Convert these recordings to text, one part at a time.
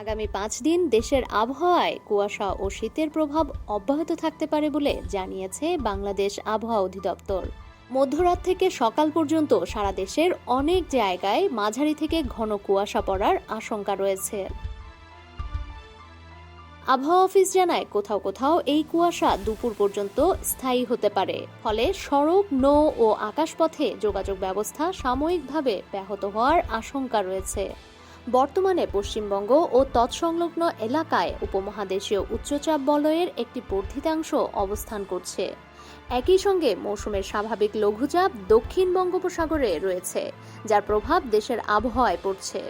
আগামী 5 দিন দেশের আবহাওয়ায় কুয়াশা ও শীতের প্রভাব অব্যাহত থাকতে পারে বলে জানিয়েছে বাংলাদেশ আবহাওয়া অধিদপ্তর। মধ্যরাত থেকে সকাল পর্যন্ত সারা দেশের অনেক জায়গায় মাঝারি থেকে ঘন কুয়াশা পড়ার আশঙ্কা রয়েছে। আবহাওয়া অফিস জানায়, কোথাও কোথাও এই কুয়াশা দুপুর পর্যন্ত স্থায়ী হতে পারে, ফলে সড়ক, নৌ ও আকাশপথে যোগাযোগ ব্যবস্থা সাময়িকভাবে ব্যাহত হওয়ার আশঙ্কা রয়েছে। বর্তমানে পশ্চিমবঙ্গ ও তৎসংলগ্ন এলাকায় উপমহাদেশীয় উচ্চচাপ বলয়ের একটি বর্ধিতাংশ অবস্থান করছে। একই সঙ্গে মৌসুমের স্বাভাবিক লঘুচাপ দক্ষিণ বঙ্গোপসাগরে রয়েছে, যার প্রভাব দেশের আবহাওয়ায় পড়ছে।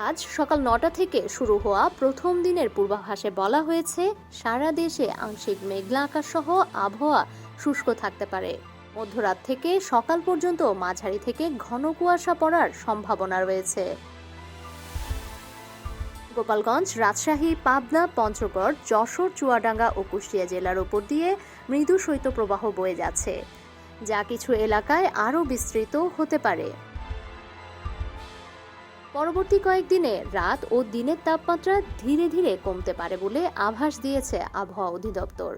আজ সকাল 9টা থেকে শুরু হওয়া প্রথম দিনের পূর্বাভাসে বলা হয়েছে, সারা দেশে আংশিক মেঘলা আকাশ সহ আবহাওয়া শুষ্ক থাকতে পারে। মধ্যরাত থেকে সকাল পর্যন্ত মাঝারি থেকে ঘন কুয়াশা পড়ার সম্ভাবনা রয়েছে। গোপালগঞ্জ, রাজশাহী, পাবনা, পঞ্চগড়, যশোর, চুয়াডাঙ্গা ও কুষ্টিয়া জেলার উপর দিয়ে মৃদু শৈত্যপ্রবাহ বয়ে যাচ্ছে, যা কিছু এলাকায় আরও বিস্তৃত হতে পারে। পরবর্তী কয়েকদিনে রাত ও দিনের তাপমাত্রা ধীরে ধীরে কমতে পারে বলে আভাস দিয়েছে আবহাওয়া অধিদপ্তর।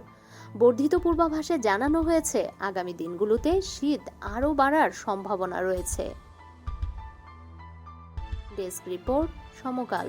বর্ধিত পূর্বাভাসে জানানো হয়েছে, আগামী দিনগুলোতে শীত আরও বাড়ার সম্ভাবনা রয়েছে। ডেস্ক রিপোর্ট, সমকাল।